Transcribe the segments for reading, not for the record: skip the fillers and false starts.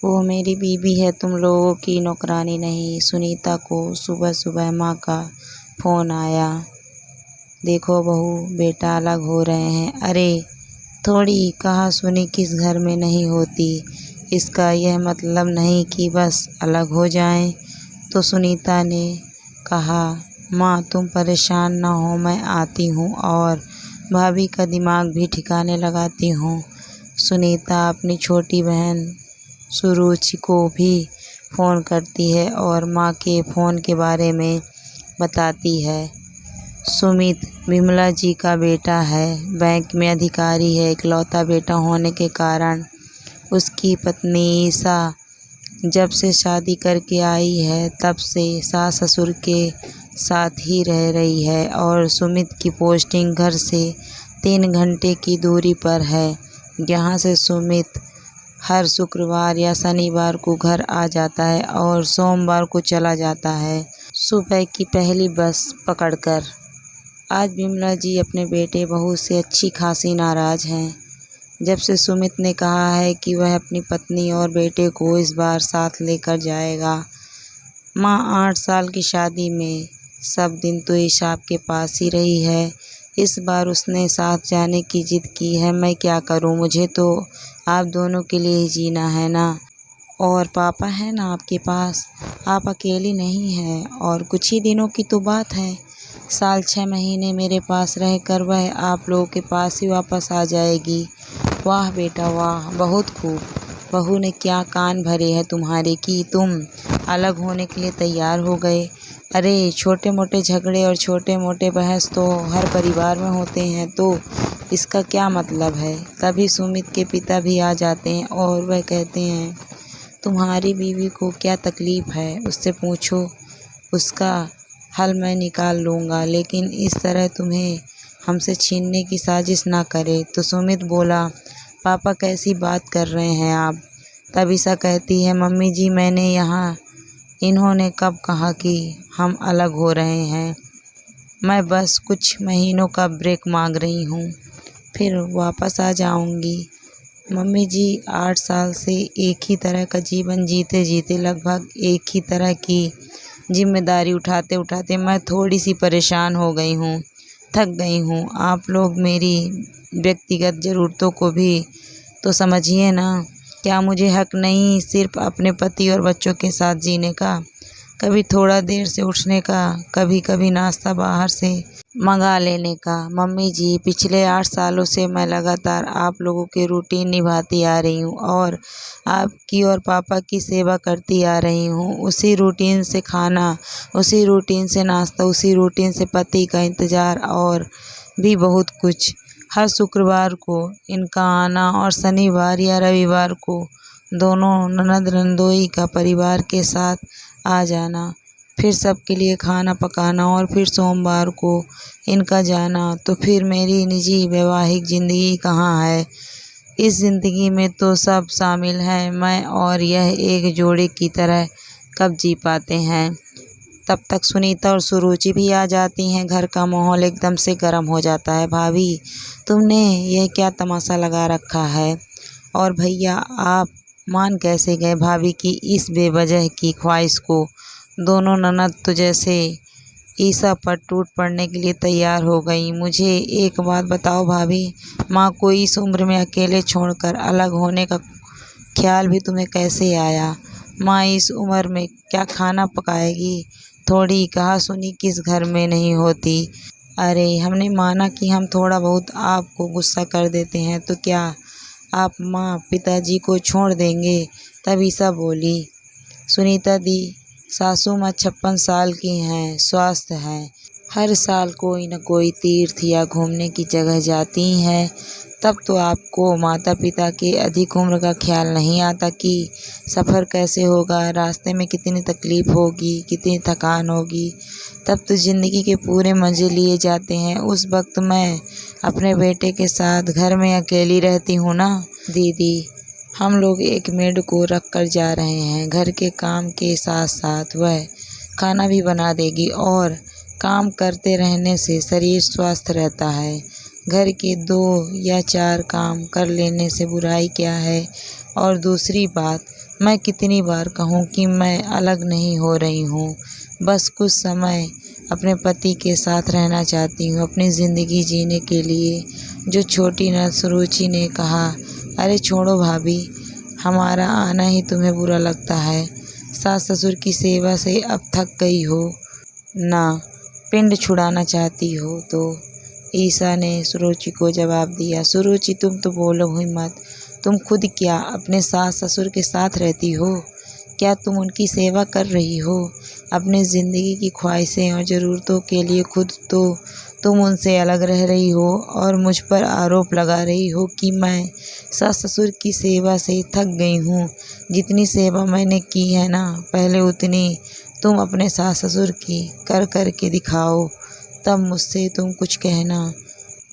वो मेरी बीवी है, तुम लोगों की नौकरानी नहीं। सुनीता को सुबह सुबह माँ का फ़ोन आया। देखो बहू, बेटा अलग हो रहे हैं। अरे थोड़ी कहा सुनी किस घर में नहीं होती। इसका यह मतलब नहीं कि बस अलग हो जाएं। तो सुनीता ने कहा, माँ तुम परेशान ना हो, मैं आती हूँ और भाभी का दिमाग भी ठिकाने लगाती हूँ। सुनीता अपनी छोटी बहन सुरुचि को भी फ़ोन करती है और माँ के फ़ोन के बारे में बताती है। सुमित विमला जी का बेटा है, बैंक में अधिकारी है। इकलौता बेटा होने के कारण उसकी पत्नी ईसा जब से शादी करके आई है तब से सास ससुर के साथ ही रह रही है और सुमित की पोस्टिंग घर से 3 घंटे की दूरी पर है। यहाँ से सुमित हर शुक्रवार या शनिवार को घर आ जाता है और सोमवार को चला जाता है सुबह की पहली बस पकड़कर। आज विमला जी अपने बेटे बहू से अच्छी खासी नाराज़ हैं। जब से सुमित ने कहा है कि वह अपनी पत्नी और बेटे को इस बार साथ लेकर जाएगा। माँ 8 साल की शादी में सब दिन तो ईशा आपके पास ही रही है। इस बार उसने साथ जाने की जिद की है। मैं क्या करूँ, मुझे तो आप दोनों के लिए ही जीना है ना। और पापा है ना आपके पास, आप अकेली नहीं हैं। और कुछ ही दिनों की तो बात है, साल 6 महीने मेरे पास रहकर वह आप लोगों के पास ही वापस आ जाएगी। वाह बेटा वाह, बहुत खूब। बहू ने क्या कान भरे हैं तुम्हारे कि तुम अलग होने के लिए तैयार हो गए। अरे छोटे मोटे झगड़े और छोटे मोटे बहस तो हर परिवार में होते हैं, तो इसका क्या मतलब है। तभी सुमित के पिता भी आ जाते हैं और वह कहते हैं, तुम्हारी बीवी को क्या तकलीफ़ है, उससे पूछो, उसका हल मैं निकाल लूँगा, लेकिन इस तरह तुम्हें हमसे छीनने की साजिश ना करे। तो सुमित बोला, पापा कैसी बात कर रहे हैं आप। तब ईसा कहती है, मम्मी जी मैंने यहाँ इन्होंने कब कहा कि हम अलग हो रहे हैं। मैं बस कुछ महीनों का ब्रेक मांग रही हूँ, फिर वापस आ जाऊँगी। मम्मी जी 8 साल से एक ही तरह का जीवन जीते जीते लगभग एक ही तरह की जिम्मेदारी उठाते उठाते मैं थोड़ी सी परेशान हो गई हूँ, थक गई हूँ। आप लोग मेरी व्यक्तिगत ज़रूरतों को भी तो समझिए ना। क्या मुझे हक नहीं सिर्फ अपने पति और बच्चों के साथ जीने का, कभी थोड़ा देर से उठने का, कभी कभी नाश्ता बाहर से मंगा लेने का। मम्मी जी पिछले 8 सालों से मैं लगातार आप लोगों के रूटीन निभाती आ रही हूँ और आपकी और पापा की सेवा करती आ रही हूँ। उसी रूटीन से खाना, उसी रूटीन से नाश्ता, उसी रूटीन से पति का इंतज़ार और भी बहुत कुछ। हर शुक्रवार को इनका आना और शनिवार या रविवार को दोनों ननद नंदोई का परिवार के साथ आ जाना, फिर सबके लिए खाना पकाना और फिर सोमवार को इनका जाना। तो फिर मेरी निजी वैवाहिक ज़िंदगी कहाँ है। इस ज़िंदगी में तो सब शामिल है। मैं और यह एक जोड़े की तरह कब जी पाते हैं। तब तक सुनीता और सुरुचि भी आ जाती हैं। घर का माहौल एकदम से गर्म हो जाता है। भाभी तुमने यह क्या तमाशा लगा रखा है। और भैया आप मान कैसे गए भाभी की इस बेवजह की ख्वाहिश को। दोनों ननद तो जैसे ईसा पर टूट पड़ने के लिए तैयार हो गई। मुझे एक बात बताओ भाभी, माँ को इस उम्र में अकेले छोड़कर अलग होने का ख्याल भी तुम्हें कैसे आया। माँ इस उम्र में क्या खाना पकाएगी। थोड़ी कहा सुनी किस घर में नहीं होती। अरे हमने माना कि हम थोड़ा बहुत आपको गुस्सा कर देते हैं, तो क्या आप माँ पिताजी को छोड़ देंगे। तब ईसा बोली, सुनीता दी सासू माँ 56 साल की हैं, स्वस्थ हैं, हर साल कोई न कोई तीर्थ या घूमने की जगह जाती हैं। तब तो आपको माता पिता के अधिक उम्र का ख्याल नहीं आता कि सफ़र कैसे होगा, रास्ते में कितनी तकलीफ़ होगी, कितनी थकान होगी। तब तो ज़िंदगी के पूरे मज़े लिए जाते हैं। उस वक्त मैं अपने बेटे के साथ घर में अकेली रहती हूँ ना। दीदी हम लोग एक मेड को रख कर जा रहे हैं। घर के काम के साथ साथ वह खाना भी बना देगी और काम करते रहने से शरीर स्वस्थ रहता है। घर के 2 या 4 काम कर लेने से बुराई क्या है। और दूसरी बात, मैं कितनी बार कहूँ कि मैं अलग नहीं हो रही हूँ, बस कुछ समय अपने पति के साथ रहना चाहती हूँ अपनी ज़िंदगी जीने के लिए। जो छोटी नर्स सुरुचि ने कहा, अरे छोड़ो भाभी, हमारा आना ही तुम्हें बुरा लगता है। सास ससुर की सेवा से अब थक गई हो ना, पिंड छुड़ाना चाहती हो। तो ईसा ने सुरुचि को जवाब दिया, सुरुचि तुम तो बोलो ही मत। तुम खुद क्या अपने सास ससुर के साथ रहती हो? क्या तुम उनकी सेवा कर रही हो? अपनी ज़िंदगी की ख्वाहिशें और ज़रूरतों के लिए खुद तो तुम उनसे अलग रह रही हो और मुझ पर आरोप लगा रही हो कि मैं सास ससुर की सेवा से थक गई हूँ। जितनी सेवा मैंने की है ना पहले, उतनी तुम अपने सास ससुर की कर के दिखाओ, तब मुझसे तुम कुछ कहना।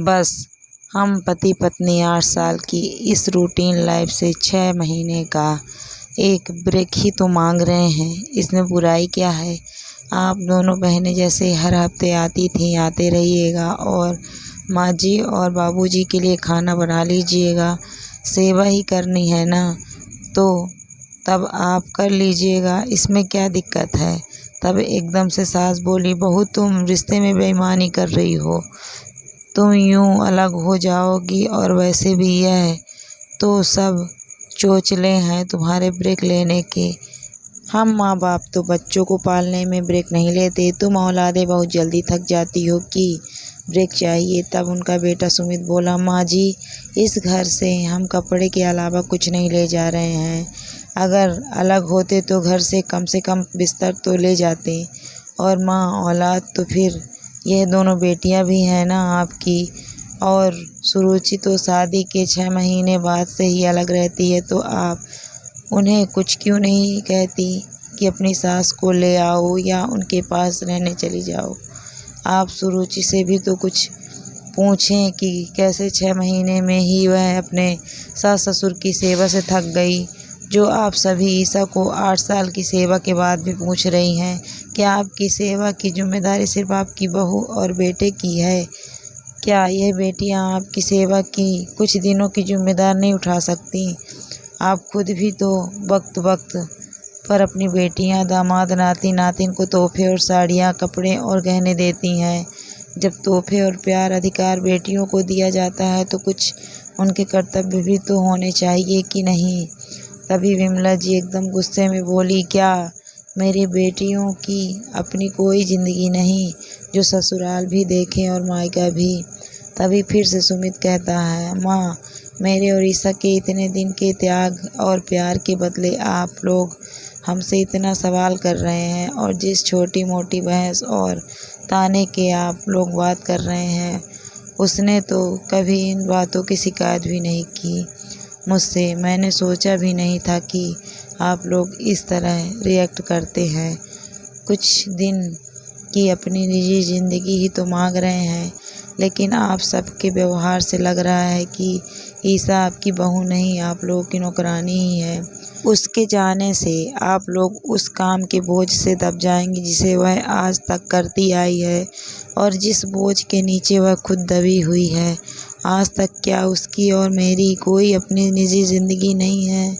बस हम पति पत्नी 8 साल की इस रूटीन लाइफ से 6 महीने का एक ब्रेक ही तो मांग रहे हैं। इसमें बुराई क्या है? आप दोनों बहनें जैसे हर हफ्ते आती थीं, आते रहिएगा और माँ जी और बाबूजी के लिए खाना बना लीजिएगा। सेवा ही करनी है ना, तो तब आप कर लीजिएगा, इसमें क्या दिक्कत है? तब एकदम से सास बोली, बहू तुम रिश्ते में बेईमानी कर रही हो। तुम यूँ अलग हो जाओगी और वैसे भी यह तो सब चोचले हैं तुम्हारे ब्रेक लेने के। हम माँ बाप तो बच्चों को पालने में ब्रेक नहीं लेते। तुम औलादे बहुत जल्दी थक जाती हो कि ब्रेक चाहिए। तब उनका बेटा सुमित बोला, माँ जी इस घर से हम कपड़े के अलावा कुछ नहीं ले जा रहे हैं। अगर अलग होते तो घर से कम बिस्तर तो ले जाते। और माँ औलाद तो फिर यह दोनों बेटियां भी हैं ना आपकी। और सुरुचि तो शादी के 6 महीने बाद से ही अलग रहती है, तो आप उन्हें कुछ क्यों नहीं कहती कि अपनी सास को ले आओ या उनके पास रहने चली जाओ? आप सुरुचि से भी तो कुछ पूछें कि कैसे 6 महीने में ही वह अपने सास ससुर की सेवा से थक गई, जो आप सभी ईसा को 8 साल की सेवा के बाद भी पूछ रही हैं। क्या आपकी सेवा की जिम्मेदारी सिर्फ आपकी बहू और बेटे की है? क्या यह बेटियां आपकी सेवा की कुछ दिनों की जिम्मेदारी नहीं उठा सकती? आप खुद भी तो वक्त वक्त पर अपनी बेटियां, दामाद, नाती नातिन को तोहफे और साड़ियां, कपड़े और गहने देती हैं। जब तोहफे और प्यार अधिकार बेटियों को दिया जाता है तो कुछ उनके कर्तव्य भी तो होने चाहिए कि नहीं? तभी विमला जी एकदम गुस्से में बोली, क्या मेरी बेटियों की अपनी कोई ज़िंदगी नहीं जो ससुराल भी देखें और मायका भी? तभी फिर से सुमित कहता है, माँ मेरे और ईसा के इतने दिन के त्याग और प्यार के बदले आप लोग हमसे इतना सवाल कर रहे हैं, और जिस छोटी मोटी बहस और ताने के आप लोग बात कर रहे हैं, उसने तो कभी इन बातों की शिकायत भी नहीं की मुझसे। मैंने सोचा भी नहीं था कि आप लोग इस तरह रिएक्ट करते हैं। कुछ दिन की अपनी निजी ज़िंदगी ही तो मांग रहे हैं, लेकिन आप सबके व्यवहार से लग रहा है कि ईसा आपकी बहू नहीं, आप लोगों की नौकरानी ही है। उसके जाने से आप लोग उस काम के बोझ से दब जाएंगे जिसे वह आज तक करती आई है और जिस बोझ के नीचे वह खुद दबी हुई है। आज तक क्या उसकी और मेरी कोई अपनी निजी ज़िंदगी नहीं है?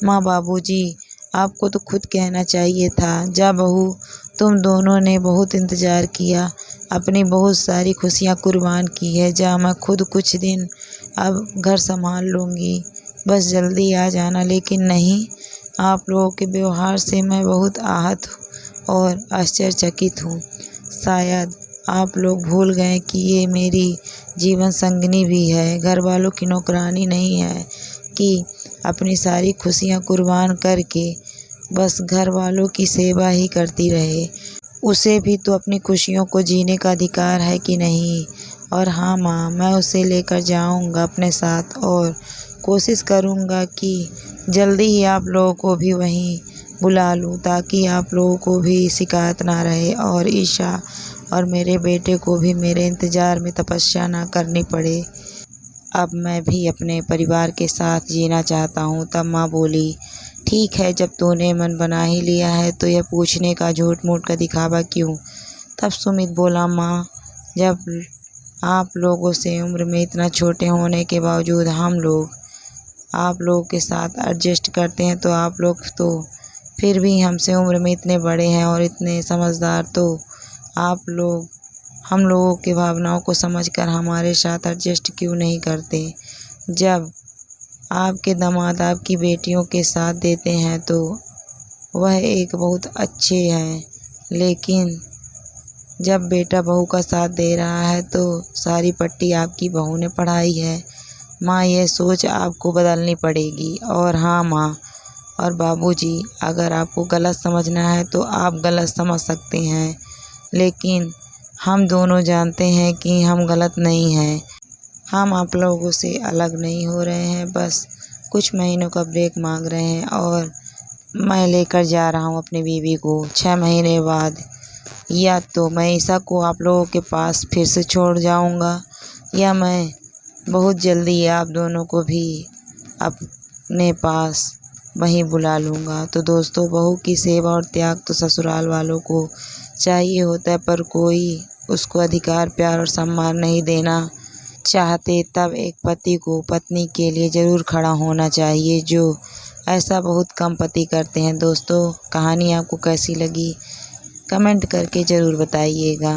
माँ बाबूजी, आपको तो खुद कहना चाहिए था। जा बहू, तुम दोनों ने बहुत इंतज़ार किया, अपनी बहुत सारी खुशियाँ कुर्बान की है। जा, मैं खुद कुछ दिन अब घर संभाल लूँगी, बस जल्दी आ जाना। लेकिन नहीं, आप लोगों के व्यवहार से मैं बहुत आहत और आश्चर्यचकित हूँ। शायद आप लोग भूल गए कि ये मेरी जीवन संगिनी भी है, घर वालों की नौकरानी नहीं है कि अपनी सारी खुशियाँ कुर्बान करके बस घर वालों की सेवा ही करती रहे। उसे भी तो अपनी खुशियों को जीने का अधिकार है कि नहीं? और हाँ माँ, मैं उसे लेकर जाऊँगा अपने साथ और कोशिश करूँगा कि जल्दी ही आप लोगों को भी वहीं बुला लूँ, ताकि आप लोगों को भी शिकायत ना रहे और ईशा और मेरे बेटे को भी मेरे इंतज़ार में तपस्या ना करनी पड़े। अब मैं भी अपने परिवार के साथ जीना चाहता हूँ। तब माँ बोली, ठीक है, जब तूने मन बना ही लिया है तो यह पूछने का झूठ मूठ का दिखावा क्यों? तब सुमित बोला, माँ जब आप लोगों से उम्र में इतना छोटे होने के बावजूद हम लोग आप लोगों के साथ एडजस्ट करते हैं, तो आप लोग तो फिर भी हमसे उम्र में इतने बड़े हैं और इतने समझदार, तो आप लोग हम लोगों की भावनाओं को समझकर हमारे साथ एडजस्ट क्यों नहीं करते। जब आपके दामाद आपकी बेटियों के साथ देते हैं तो वह एक बहुत अच्छे हैं, लेकिन जब बेटा बहू का साथ दे रहा है तो सारी पट्टी आपकी बहू ने पढ़ाई है। माँ, यह सोच आपको बदलनी पड़ेगी। और हाँ माँ और बाबूजी, अगर आपको गलत समझना है तो आप गलत समझ सकते हैं, लेकिन हम दोनों जानते हैं कि हम गलत नहीं हैं। हम आप लोगों से अलग नहीं हो रहे हैं, बस कुछ महीनों का ब्रेक मांग रहे हैं और मैं लेकर जा रहा हूँ अपनी बीवी को 6 महीने बाद। या तो मैं ईसा को आप लोगों के पास फिर से छोड़ जाऊँगा, या मैं बहुत जल्दी आप दोनों को भी अपने पास वहीं बुला लूँगा। तो दोस्तों, बहू की सेवा और त्याग तो ससुराल वालों को चाहिए होता है, पर कोई उसको अधिकार, प्यार और सम्मान नहीं देना चाहते। तब एक पति को पत्नी के लिए ज़रूर खड़ा होना चाहिए, जो ऐसा बहुत कम पति करते हैं। दोस्तों, कहानी आपको कैसी लगी कमेंट करके ज़रूर बताइएगा।